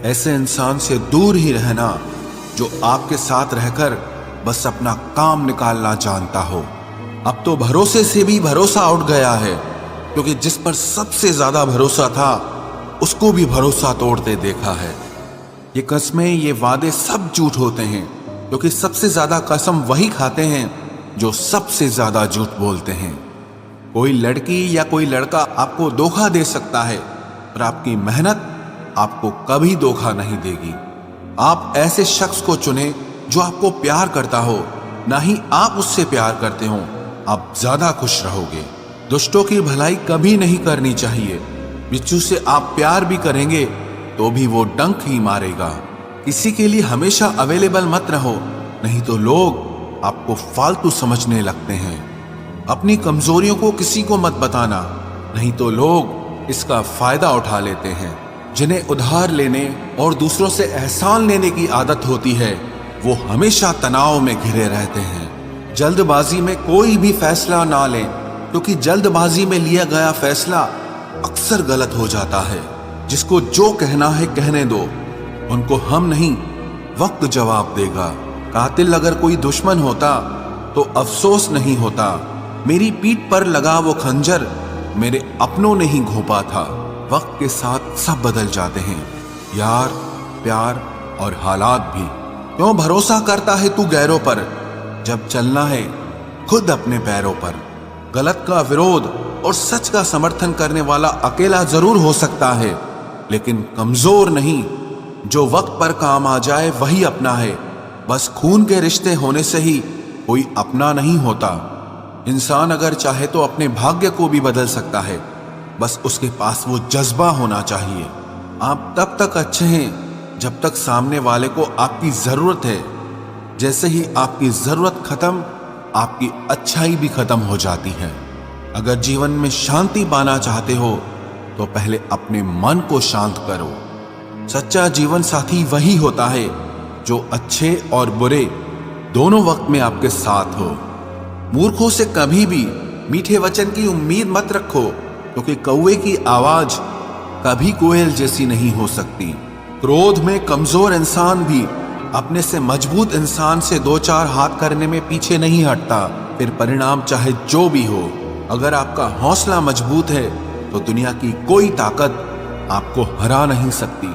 ऐसे इंसान से दूर ही रहना जो आपके साथ रहकर बस अपना काम निकालना जानता हो। अब तो भरोसे से भी भरोसा उठ गया है, क्योंकि जिस पर सबसे ज्यादा भरोसा था उसको भी भरोसा तोड़ते देखा है। ये कस्में, ये वादे सब झूठ होते हैं, क्योंकि सबसे ज्यादा कसम वही खाते हैं जो सबसे ज्यादा झूठ बोलते हैं। कोई लड़की या कोई लड़का आपको धोखा दे सकता है, पर आपकी मेहनत आपको कभी धोखा नहीं देगी। आप ऐसे शख्स को चुने जो आपको प्यार करता हो, ना ही आप उससे प्यार करते हो। आप ज्यादा खुश रहोगे। दुष्टों की भलाई कभी नहीं करनी चाहिए। बिच्छू से आप प्यार भी करेंगे तो भी वो डंक ही मारेगा। किसी के लिए हमेशा अवेलेबल मत रहो, नहीं तो लोग आपको फालतू समझने लगते हैं। अपनी कमजोरियों को किसी को मत बताना, नहीं तो लोग इसका फायदा उठा लेते हैं। जिन्हें उधार लेने और दूसरों से एहसान लेने की आदत होती है, वो हमेशा तनाव में घिरे रहते हैं। जल्दबाजी में कोई भी फैसला ना लें, क्योंकि जल्दबाजी में लिया गया फैसला अक्सर गलत हो जाता है। जिसको जो कहना है कहने दो, उनको हम नहीं वक्त जवाब देगा। कातिल अगर कोई दुश्मन होता तो अफसोस नहीं होता। मेरी पीठ पर लगा वो खंजर मेरे अपनों ने ही घोंपा था। वक्त के साथ सब बदल जाते हैं, यार, प्यार और हालात भी। क्यों भरोसा करता है तू गैरों पर, जब चलना है खुद अपने पैरों पर। गलत का विरोध और सच का समर्थन करने वाला अकेला जरूर हो सकता है, लेकिन कमजोर नहीं। जो वक्त पर काम आ जाए वही अपना है। बस खून के रिश्ते होने से ही कोई अपना नहीं होता। इंसान अगर चाहे तो अपने भाग्य को भी बदल सकता है, बस उसके पास वो जज्बा होना चाहिए। आप तब तक अच्छे हैं जब तक सामने वाले को आपकी जरूरत है। जैसे ही आपकी जरूरत खत्म, आपकी अच्छाई भी खत्म हो जाती है। अगर जीवन में शांति पाना चाहते हो तो पहले अपने मन को शांत करो। सच्चा जीवन साथी वही होता है जो अच्छे और बुरे दोनों वक्त में आपके साथ हो। मूर्खों से कभी भी मीठे वचन की उम्मीद मत रखो, क्योंकि कौवे की आवाज कभी कोयल जैसी नहीं हो सकती। क्रोध में कमजोर इंसान भी अपने से मजबूत इंसान से दो चार हाथ करने में पीछे नहीं हटता, फिर परिणाम चाहे जो भी हो। अगर आपका हौसला मजबूत है तो दुनिया की कोई ताकत आपको हरा नहीं सकती।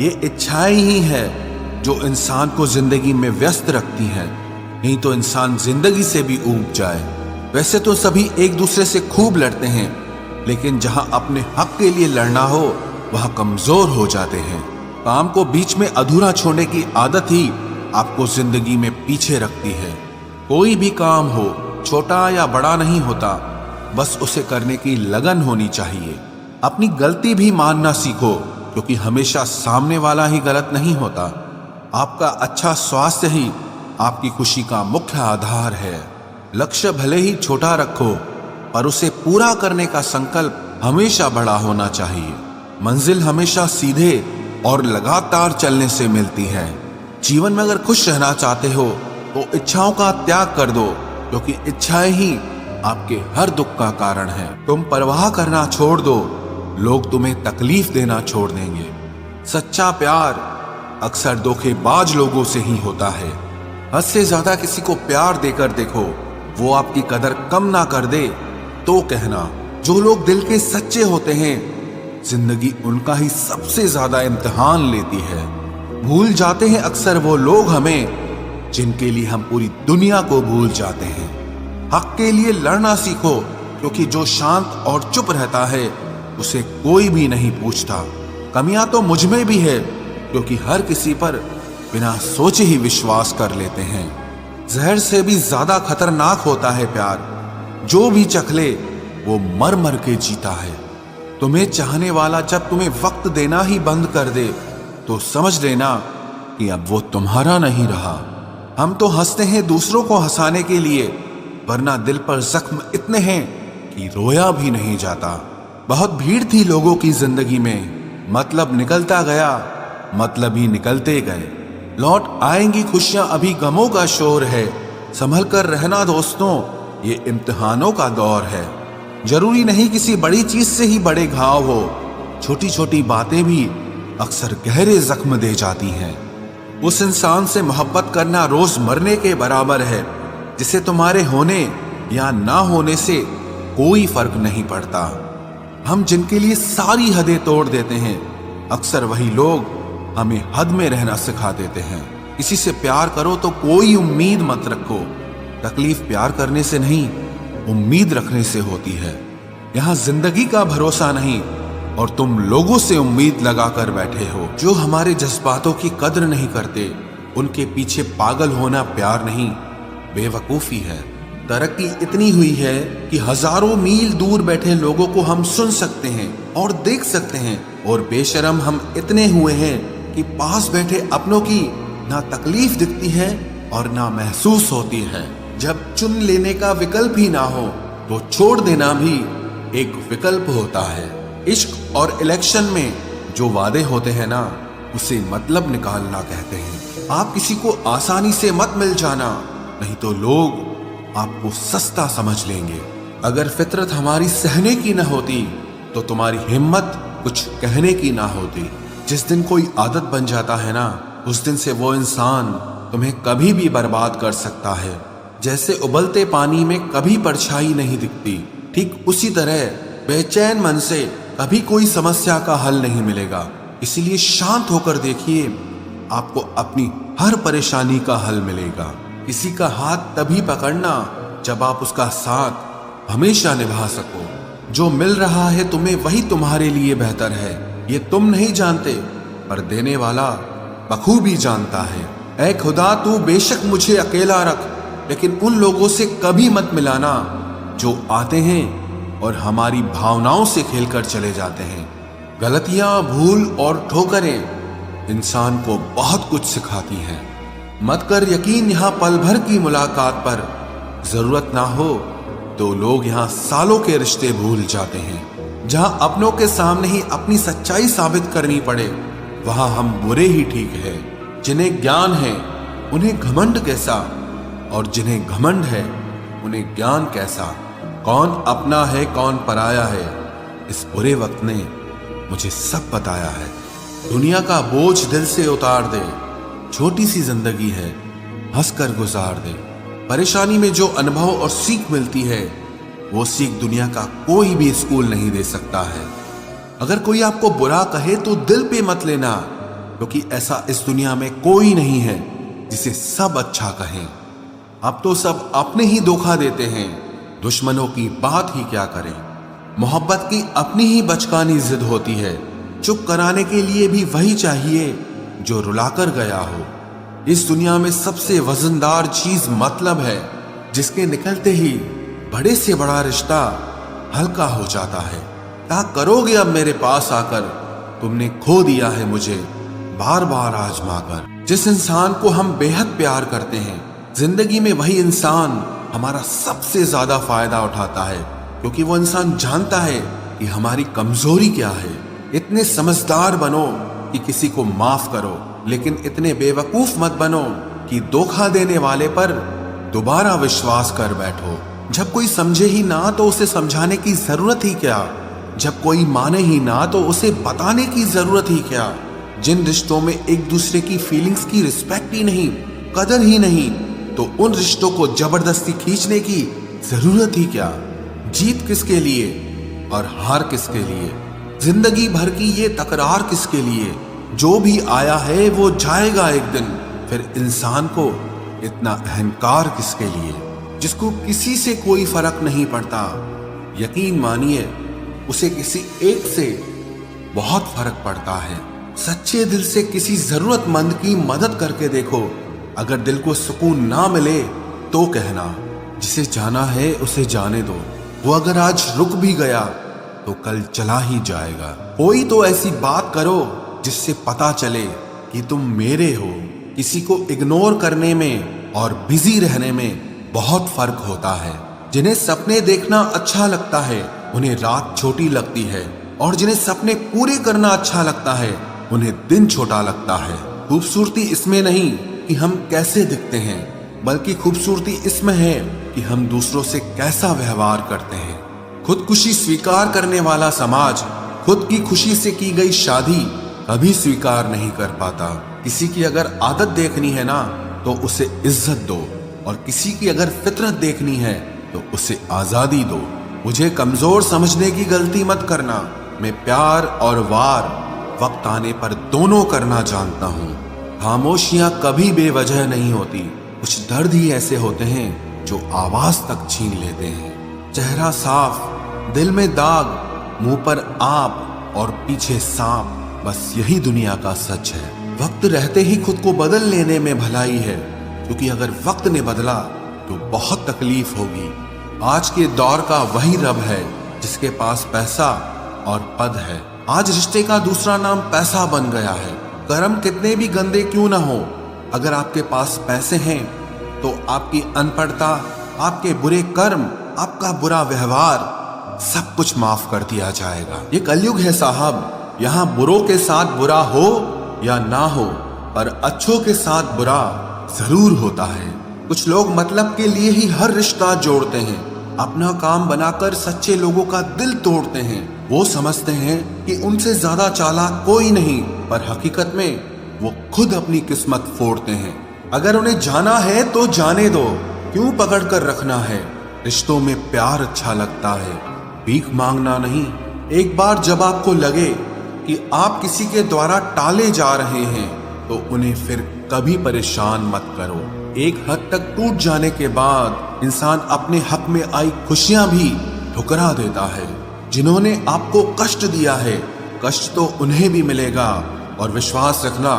ये इच्छाएं ही है जो इंसान को जिंदगी में व्यस्त रखती हैं, नहीं तो इंसान जिंदगी से भी ऊब जाए। वैसे तो सभी एक दूसरे से खूब लड़ते हैं, लेकिन जहां अपने हक के लिए लड़ना हो वहां कमजोर हो जाते हैं। काम को बीच में अधूरा छोड़ने की आदत ही आपको जिंदगी में पीछे रखती है। कोई भी काम हो, छोटा या बड़ा नहीं होता, बस उसे करने की लगन होनी चाहिए। अपनी गलती भी मानना सीखो, क्योंकि हमेशा सामने वाला ही गलत नहीं होता। आपका अच्छा स्वास्थ्य ही आपकी खुशी का मुख्य आधार है। लक्ष्य भले ही छोटा रखो, पर उसे पूरा करने का संकल्प हमेशा बड़ा होना चाहिए। मंजिल हमेशा सीधे और लगातार चलने से मिलती है। जीवन में अगर खुश रहना चाहते हो तो इच्छाओं का त्याग कर दो, क्योंकि इच्छाएं ही आपके हर दुख का कारण है। तुम परवाह करना छोड़ दो, लोग तुम्हें तकलीफ देना छोड़ देंगे। सच्चा प्यार अक्सर धोखेबाज लोगों से ही होता है। हद से ज्यादा किसी को प्यार देकर देखो, वो आपकी कदर कम ना कर दे तो कहना। जो लोग दिल के सच्चे होते हैं, जिंदगी उनका ही सबसे ज्यादा इम्तिहान लेती है। भूल जाते हैं अक्सर वो लोग हमें जिनके लिए हम पूरी दुनिया को भूल जाते हैं। हक के लिए लड़ना सीखो, क्योंकि जो शांत और चुप रहता है उसे कोई भी नहीं पूछता। कमियां तो मुझ में भी है, क्योंकि हर किसी पर बिना सोचे ही विश्वास कर लेते हैं। जहर से भी ज्यादा खतरनाक होता है प्यार। जो भी चख ले वो मर मर के जीता है। तुम्हें चाहने वाला जब तुम्हें वक्त देना ही बंद कर दे तो समझ लेना कि अब वो तुम्हारा नहीं रहा। हम तो हंसते हैं दूसरों को हंसाने के लिए, वरना दिल पर जख्म इतने हैं कि रोया भी नहीं जाता। बहुत भीड़ थी लोगों की जिंदगी में, मतलब निकलता गया, मतलब ही निकलते गए। लौट आएंगी खुशियां, अभी गमों का शोर है। संभल कर रहना दोस्तों, ये इम्तिहानों का दौर है। जरूरी नहीं किसी बड़ी चीज से ही बड़े घाव हो, छोटी छोटी बातें भी अक्सर गहरे जख्म दे जाती हैं। उस इंसान से मोहब्बत करना रोज मरने के बराबर है जिसे तुम्हारे होने या ना होने से कोई फर्क नहीं पड़ता। हम जिनके लिए सारी हदें तोड़ देते हैं, अक्सर वही लोग हमें हद में रहना सिखा देते हैं। किसी से प्यार करो तो कोई उम्मीद मत रखो। तकलीफ प्यार करने से नहीं, उम्मीद रखने से होती है। यहाँ जिंदगी का भरोसा नहीं और तुम लोगों से उम्मीद लगाकर बैठे हो। जो हमारे जज्बातों की कद्र नहीं करते, उनके पीछे पागल होना प्यार नहीं, बेवकूफी है। तरक्की इतनी हुई है कि हजारों मील दूर बैठे लोगों को हम सुन सकते हैं और देख सकते हैं, और बेशरम हम इतने हुए हैं कि पास बैठे अपनों की ना तकलीफ दिखती है और ना महसूस होती है। जब चुन लेने का विकल्प ही ना हो तो छोड़ देना भी एक विकल्प होता है। इश्क और इलेक्शन में जो वादे होते हैं ना, उसे मतलब निकालना कहते हैं। आप किसी को आसानी से मत मिल जाना, नहीं तो लोग आपको सस्ता समझ लेंगे। अगर फितरत हमारी सहने की न होती तो तुम्हारी हिम्मत कुछ कहने की ना होती। जिस दिन कोई आदत बन जाता है ना, उस दिन से वो इंसान तुम्हें कभी भी बर्बाद कर सकता है। जैसे उबलते पानी में कभी परछाई नहीं दिखती, ठीक उसी तरह बेचैन मन से कभी कोई समस्या का हल नहीं मिलेगा। इसीलिए शांत होकर देखिए, आपको अपनी हर परेशानी का हल मिलेगा। किसी का हाथ तभी पकड़ना जब आप उसका साथ हमेशा निभा सको। जो मिल रहा है तुम्हें वही तुम्हारे लिए बेहतर है, ये तुम नहीं जानते पर देने वाला बखूबी जानता है। ऐ खुदा, तू बेशक मुझे अकेला रख, लेकिन उन लोगों से कभी मत मिलाना जो आते हैं और हमारी भावनाओं से खेलकर चले जाते हैं। गलतियां, भूल और ठोकरें इंसान को बहुत कुछ सिखाती हैं। मत कर यकीन यहाँ पल भर की मुलाकात पर, जरूरत ना हो तो लोग यहाँ सालों के रिश्ते भूल जाते हैं। जहां अपनों के सामने ही अपनी सच्चाई साबित करनी पड़े, वहां हम बुरे ही ठीक है। जिन्हें ज्ञान है उन्हें घमंड कैसा, और जिन्हें घमंड है उन्हें ज्ञान कैसा। कौन अपना है कौन पराया है, इस बुरे वक्त ने मुझे सब बताया है। दुनिया का बोझ दिल से उतार दे, छोटी सी जिंदगी है, हंसकर गुजार दे। परेशानी में जो अनुभव और सीख मिलती है, वो सीख दुनिया का कोई भी स्कूल नहीं दे सकता है। अगर कोई आपको बुरा कहे तो दिल पे मत लेना, क्योंकि ऐसा इस दुनिया में कोई नहीं है जिसे सब अच्छा कहें। अब तो सब अपने ही धोखा देते हैं, दुश्मनों की बात ही क्या करें। मोहब्बत की अपनी ही बचकानी जिद होती है, चुप कराने के लिए भी वही चाहिए जो रुलाकर गया हो। इस दुनिया में सबसे वजनदार चीज मतलब है, जिसके निकलते ही बड़े से बड़ा रिश्ता हल्का हो जाता है। क्या करोगे अब मेरे पास आकर, तुमने खो दिया है मुझे बार बार आजमा कर। जिस इंसान को हम बेहद प्यार करते हैं, जिंदगी में वही इंसान हमारा सबसे ज्यादा फायदा उठाता है, क्योंकि वो इंसान जानता है कि हमारी कमजोरी क्या है। इतने समझदार बनो कि किसी को माफ करो, लेकिन इतने बेवकूफ मत बनो कि धोखा देने वाले पर दोबारा विश्वास कर बैठो। जब कोई समझे ही ना तो उसे समझाने की जरूरत ही क्या, जब कोई माने ही ना तो उसे बताने की जरूरत ही क्या। जिन रिश्तों में एक दूसरे की फीलिंग्स की रिस्पेक्ट ही नहीं, कदर ही नहीं, तो उन रिश्तों को जबरदस्ती खींचने की जरूरत ही क्या। जीत किसके लिए और हार किसके लिए, जिंदगी भर की ये तकरार किसके लिए। जो भी आया है वो जाएगा एक दिन, फिर इंसान को इतना अहंकार किसके लिए, जिसको किसी से कोई फर्क नहीं पड़ता। यकीन मानिए, उसे किसी एक से बहुत फर्क पड़ता है। सच्चे दिल से किसी जरूरतमंद की मदद करके देखो। अगर दिल को सुकून ना मिले तो कहना, जिसे जाना है उसे जाने दो। वो अगर आज रुक भी गया तो कल चला ही जाएगा। कोई तो ऐसी बात करो जिससे पता चले कि तुम मेरे हो। किसी को इग्नोर करने में और बिजी रहने में बहुत फर्क होता है। जिन्हें सपने देखना अच्छा लगता है उन्हें रात छोटी लगती है, और जिन्हें सपने पूरे करना अच्छा लगता है उन्हें दिन छोटा लगता है। खूबसूरती इसमें नहीं कि हम कैसे दिखते हैं, बल्कि खूबसूरती इसमें है कि हम दूसरों से कैसा व्यवहार करते हैं। खुदकुशी स्वीकार करने वाला समाज, खुद की खुशी से की गई शादी कभी स्वीकार नहीं कर पाता। किसी की अगर आदत देखनी है ना तो उसे इज्जत दो, और किसी की अगर फितरत देखनी है तो उसे आजादी दो। मुझे कमजोर समझने की गलती मत करना। मैं प्यार और वार वक्त आने पर दोनों करना जानता हूँ। खामोशियां कभी बेवजह नहीं होती। कुछ दर्द ही ऐसे होते हैं जो आवाज तक छीन लेते हैं। चेहरा साफ, दिल में दाग, मुंह पर आप और पीछे सांप, बस यही दुनिया का सच है। वक्त रहते ही खुद को बदल लेने में भलाई है, क्योंकि अगर वक्त ने बदला तो बहुत तकलीफ होगी। आज के दौर का वही रब है जिसके पास पैसा और पद है। आज रिश्ते का दूसरा नाम पैसा बन गया है। कर्म कितने भी गंदे क्यों ना हो, अगर आपके पास पैसे हैं तो आपकी अनपढ़ता, आपके बुरे कर्म, आपका बुरा व्यवहार सब कुछ माफ कर दिया जाएगा। ये कलयुग है साहब, यहाँ बुरों के साथ बुरा हो या ना हो, पर अच्छों के साथ बुरा जरूर होता है। कुछ लोग मतलब के लिए ही हर रिश्ता जोड़ते हैं, अपना काम बनाकर सच्चे लोगों का दिल तोड़ते हैं। वो समझते हैं कि उनसे ज्यादा चालाक कोई नहीं, पर हकीकत में वो खुद अपनी किस्मत फोड़ते हैं। अगर उन्हें जाना है तो जाने दो, क्यों पकड़ कर रखना है। रिश्तों में प्यार अच्छा लगता है, भीख मांगना नहीं। एक बार जब आपको लगे कि आप किसी के द्वारा टाले जा रहे हैं तो उन्हें फिर कभी परेशान मत करो। एक हद तक टूट जाने के बाद इंसान अपने हक में आई खुशियां भी ठुकरा देता है। जिन्होंने आपको कष्ट दिया है, कष्ट तो उन्हें भी मिलेगा, और विश्वास रखना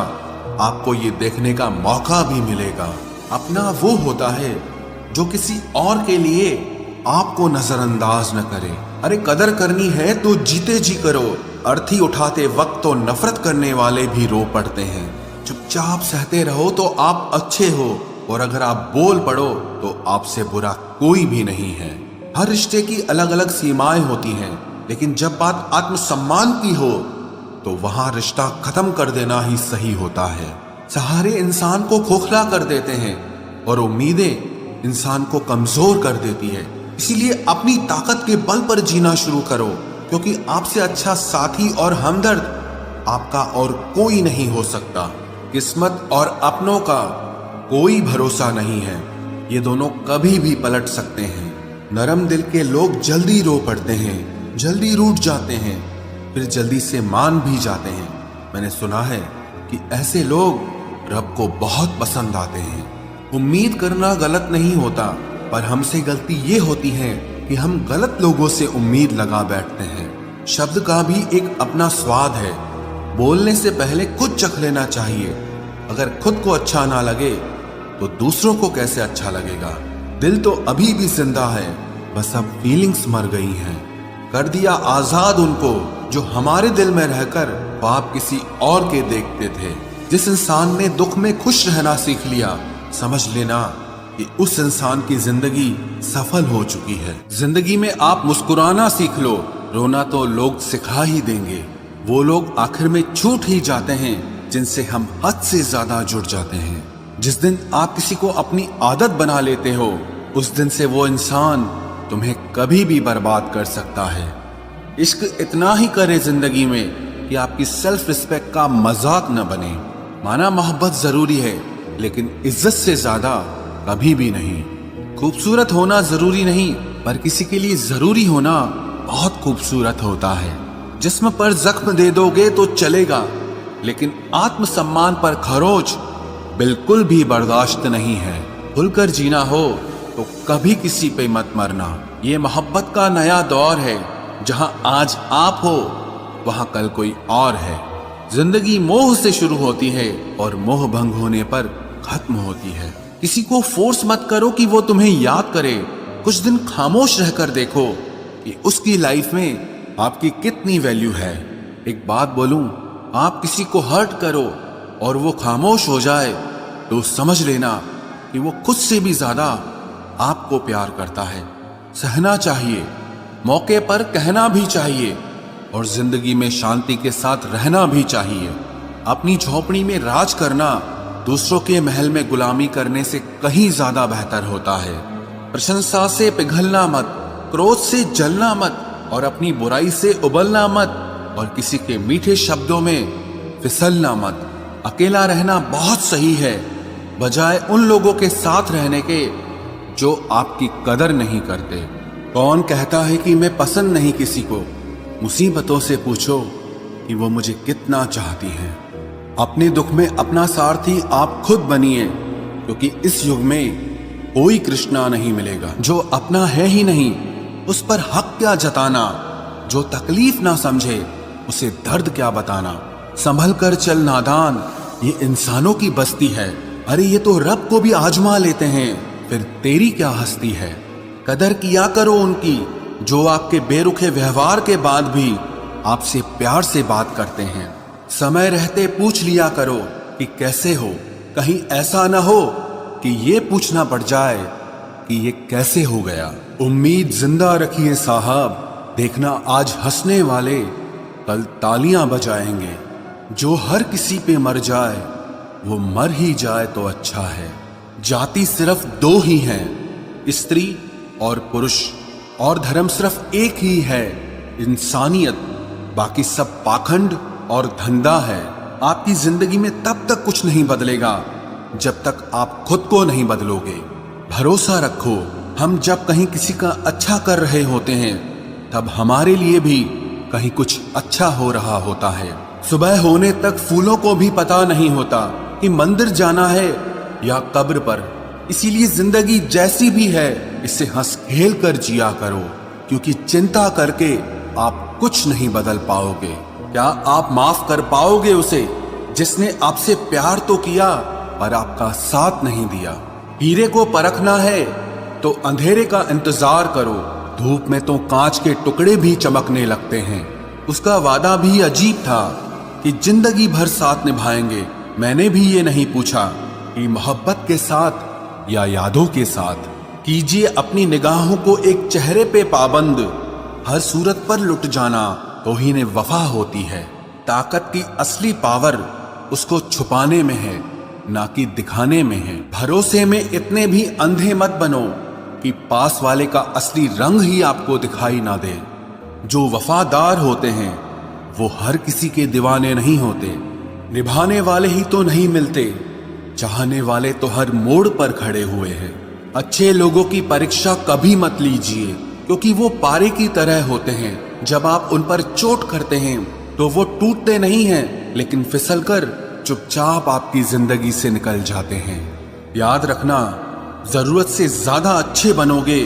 आपको ये देखने का मौका भी मिलेगा। अपना वो होता है जो किसी और के लिए आपको नजरअंदाज न करे। अरे कदर करनी है तो जीते जी करो। अर्थी उठाते वक्त तो नफरत करने वाले भी रो पड़ते हैं। चुपचाप सहते रहो तो आप अच्छे हो, और अगर आप बोल पड़ो तो आपसे बुरा कोई भी नहीं है। हर रिश्ते की अलग अलग सीमाएं होती हैं, लेकिन जब बात आत्मसम्मान की हो तो वहां रिश्ता खत्म कर देना ही सही होता है। सहारे इंसान को खोखला कर देते हैं और उम्मीदें इंसान को कमजोर कर देती है। इसीलिए अपनी ताकत के बल पर जीना शुरू करो, क्योंकि आपसे अच्छा साथी और हमदर्द आपका और कोई नहीं हो सकता। किस्मत और अपनों का कोई भरोसा नहीं है, ये दोनों कभी भी पलट सकते हैं। नरम दिल के लोग जल्दी रो पड़ते हैं, जल्दी रूठ जाते हैं, फिर जल्दी से मान भी जाते हैं। मैंने सुना है कि ऐसे लोग रब को बहुत पसंद आते हैं। उम्मीद करना गलत नहीं होता, पर हमसे गलती ये होती है कि हम गलत लोगों से उम्मीद लगा बैठते हैं। शब्द का भी एक अपना स्वाद है, बोलने से पहले खुद चख लेना चाहिए। अगर खुद को अच्छा ना लगे तो दूसरों को कैसे अच्छा लगेगा। दिल तो अभी भी जिंदा है, बस अब फीलिंग्स मर गई हैं। कर दिया आजाद उनको जो हमारे दिल में रहकर ख्वाब किसी और के देखते थे। जिस इंसान ने दुख में खुश रहना सीख लिया, समझ लेना कि उस इंसान की जिंदगी सफल हो चुकी है। जिंदगी में आप मुस्कुराना सीख लो, रोना तो लोग सिखा ही देंगे। वो लोग आखिर में छूट ही जाते हैं जिनसे हम हद से ज्यादा जुड़ जाते हैं। जिस दिन आप किसी को अपनी आदत बना लेते हो, उस दिन से वो इंसान तुम्हें कभी भी बर्बाद कर सकता है। इश्क इतना ही करे जिंदगी में कि आपकी सेल्फ रिस्पेक्ट का मजाक न बने। माना मोहब्बत जरूरी है, लेकिन इज्जत से ज्यादा कभी भी नहीं। खूबसूरत होना जरूरी नहीं, पर किसी के लिए जरूरी होना बहुत खूबसूरत होता है। जिस्म पर जख्म दे दोगे तो चलेगा, लेकिन आत्मसम्मान पर खरोच बिल्कुल भी बर्दाश्त नहीं है। खुलकर जीना हो तो कभी किसी पे मत मरना। ये मोहब्बत का नया दौर है, जहां आज आप हो वहां कल कोई और है। जिंदगी मोह से शुरू होती है और मोह भंग होने पर खत्म होती है। किसी को फोर्स मत करो कि वो तुम्हें याद करे। कुछ दिन खामोश रहकर देखो कि उसकी लाइफ में आपकी कितनी वैल्यू है। एक बात बोलूं, आप किसी को हर्ट करो और वो खामोश हो जाए तो समझ लेना कि वो खुद से भी ज्यादा आपको प्यार करता है। सहना चाहिए, मौके पर कहना भी चाहिए, और जिंदगी में शांति के साथ रहना भी चाहिए। अपनी झोपड़ी में राज करना दूसरों के महल में गुलामी करने से कहीं ज्यादा बेहतर होता है। प्रशंसा से पिघलना मत, क्रोध से जलना मत, और अपनी बुराई से उबलना मत, और किसी के मीठे शब्दों में फिसलना मत। अकेला रहना बहुत सही है, बजाय उन लोगों के साथ रहने के जो आपकी कदर नहीं करते। कौन कहता है कि मैं पसंद नहीं किसी को? मुसीबतों से पूछो कि वो मुझे कितना चाहती हैं। अपने दुख में अपना सारथी आप खुद बनिए, क्योंकि इस युग में कोई कृष्णा नहीं मिलेगा। जो अपना है ही नहीं उस पर हक क्या जताना? जो तकलीफ ना समझे उसे दर्द क्या बताना? संभल कर चल नादान, ये इंसानों की बस्ती है। अरे ये तो रब को भी आजमा लेते हैं, फिर तेरी क्या हस्ती है? कदर किया करो उनकी जो आपके बेरुखे व्यवहार के बाद भी आपसे प्यार से बात करते हैं। समय रहते पूछ लिया करो कि कैसे हो, कहीं ऐसा ना हो कि ये पूछना पड़ जाए कि ये कैसे हो गया। उम्मीद जिंदा रखिए साहब, देखना आज हंसने वाले कल तालियां बजाएंगे। जो हर किसी पे मर जाए वो मर ही जाए तो अच्छा है। जाति सिर्फ दो ही हैं, स्त्री और पुरुष, और धर्म सिर्फ एक ही है, इंसानियत। बाकी सब पाखंड और धंधा है। आपकी जिंदगी में तब तक कुछ नहीं बदलेगा जब तक आप खुद को नहीं बदलोगे। भरोसा रखो, हम जब कहीं किसी का अच्छा कर रहे होते हैं तब हमारे लिए भी कहीं कुछ अच्छा हो रहा होता है। सुबह होने तक फूलों को भी पता नहीं होता कि मंदिर जाना है या कब्र पर। इसीलिए जिंदगी जैसी भी है इसे हंस खेल कर जिया करो, क्योंकि चिंता करके आप कुछ नहीं बदल पाओगे। क्या आप माफ कर पाओगे उसे जिसने आपसे प्यार तो किया पर आपका साथ नहीं दिया? हीरे को परखना है तो अंधेरे का इंतजार करो। धूप में तो कांच के टुकड़े भी चमकने लगते हैं। उसका वादा भी अजीब था कि जिंदगी भर साथ निभाएंगे। मैंने भी ये नहीं पूछा कि मोहब्बत के साथ या यादों के साथ। कीजिए अपनी निगाहों को एक चेहरे पे पाबंद, हर सूरत पर लुट जाना तौहीन वफा होती है। ताकत की असली पावर उसको छुपाने में है, ना कि दिखाने में है। भरोसे में इतने भी अंधे मत बनो कि पास वाले का असली रंग ही आपको दिखाई ना दे। जो वफादार होते हैं वो हर किसी के दीवाने नहीं होते। निभाने वाले ही तो नहीं मिलते, चाहने वाले तो हर मोड़ पर खड़े हुए हैं। अच्छे लोगों की परीक्षा कभी मत लीजिए, क्योंकि वो पारे की तरह होते हैं। जब आप उन पर चोट करते हैं तो वो टूटते नहीं हैं, लेकिन फिसलकर चुपचाप आपकी जिंदगी से निकल जाते हैं। याद रखना, जरूरत से ज्यादा अच्छे बनोगे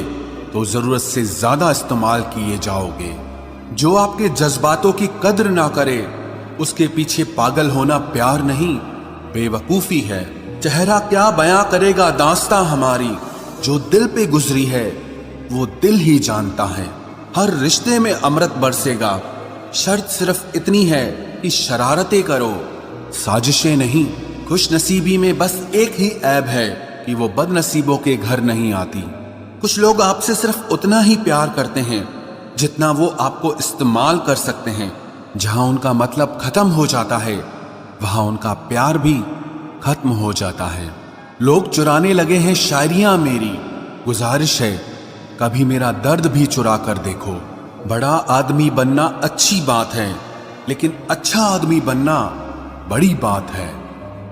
तो जरूरत से ज्यादा इस्तेमाल किए जाओगे। जो आपके जज्बातों की कद्र ना करे उसके पीछे पागल होना प्यार नहीं, बेवकूफी है। चेहरा क्या बयां करेगा दास्तां हमारी, जो दिल पे गुजरी है वो दिल ही जानता है। हर रिश्ते में अमृत बरसेगा, शर्त सिर्फ इतनी है कि शरारतें करो, साजिशें नहीं। खुशनसीबी में बस एक ही ऐब है कि वो बदनसीबों के घर नहीं आती। कुछ लोग आपसे सिर्फ उतना ही प्यार करते हैं जितना वो आपको इस्तेमाल कर सकते हैं। जहां उनका मतलब खत्म हो जाता है वहां उनका प्यार भी खत्म हो जाता है। लोग चुराने लगे हैं शायरियां मेरी, गुजारिश है कभी मेरा दर्द भी चुरा कर देखो। बड़ा आदमी बनना अच्छी बात है, लेकिन अच्छा आदमी बनना बड़ी बात है।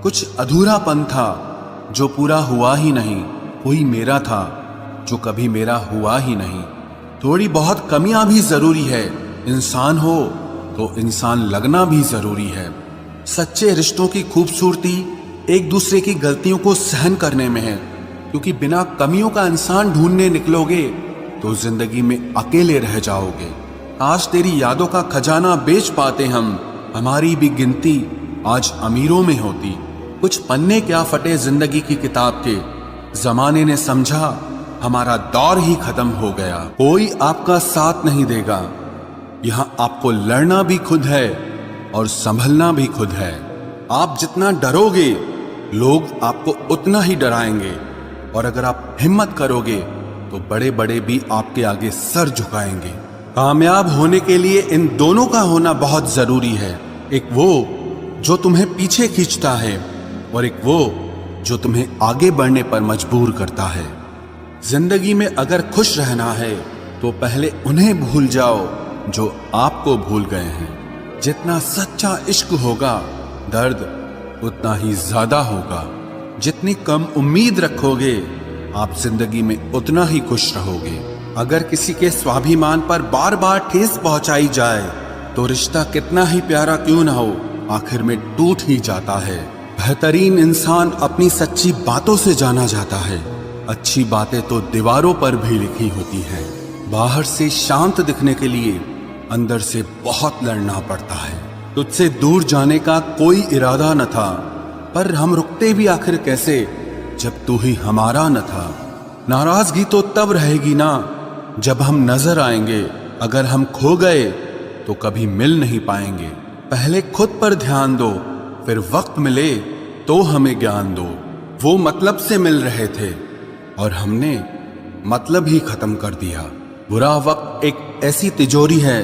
कुछ अधूरापन था जो पूरा हुआ ही नहीं, कोई मेरा था जो कभी मेरा हुआ ही नहीं। थोड़ी बहुत कमियां भी जरूरी है, इंसान हो तो इंसान लगना भी जरूरी है। सच्चे रिश्तों की खूबसूरती एक दूसरे की गलतियों को सहन करने में है, क्योंकि बिना कमियों का इंसान ढूंढने निकलोगे तो जिंदगी में अकेले रह जाओगे। आज तेरी यादों का खजाना बेच पाते हम, हमारी भी गिनती आज अमीरों में होती। कुछ पन्ने क्या फटे जिंदगी की किताब के, जमाने ने समझा हमारा दौर ही खत्म हो गया। कोई आपका साथ नहीं देगा, यहां आपको लड़ना भी खुद है और संभलना भी खुद है। आप जितना डरोगे लोग आपको उतना ही डराएंगे, और अगर आप हिम्मत करोगे तो बड़े बड़े भी आपके आगे सर झुकाएंगे। कामयाब होने के लिए इन दोनों का होना बहुत जरूरी है। एक वो जो तुम्हें पीछे खींचता है और एक वो जो तुम्हें आगे बढ़ने पर मजबूर करता है। जिंदगी में अगर खुश रहना है तो पहले उन्हें भूल जाओ जो आपको भूल गए हैं। जितना सच्चा इश्क होगा दर्द उतना ही ज्यादा होगा। जितनी कम उम्मीद रखोगे, आप जिंदगी में उतना ही खुश रहोगे। अगर किसी के स्वाभिमान पर बार बार ठेस पहुंचाई जाए तो रिश्ता कितना ही प्यारा क्यों ना हो, आखिर में टूट ही जाता है। बेहतरीन इंसान अपनी सच्ची बातों से जाना जाता है। अच्छी बातें तो दीवारों पर भी लिखी होती हैं। बाहर से शांत दिखने के लिए अंदर से बहुत लड़ना पड़ता है। तुझसे दूर जाने का कोई इरादा न था, पर हम रुकते भी आखिर कैसे जब तू ही हमारा न था। नाराजगी तो तब रहेगी ना जब हम नजर आएंगे। अगर हम खो गए तो कभी मिल नहीं पाएंगे। पहले खुद पर ध्यान दो, फिर वक्त मिले तो हमें ज्ञान दो। वो मतलब से मिल रहे थे और हमने मतलब ही खत्म कर दिया। बुरा वक्त एक ऐसी तिजोरी है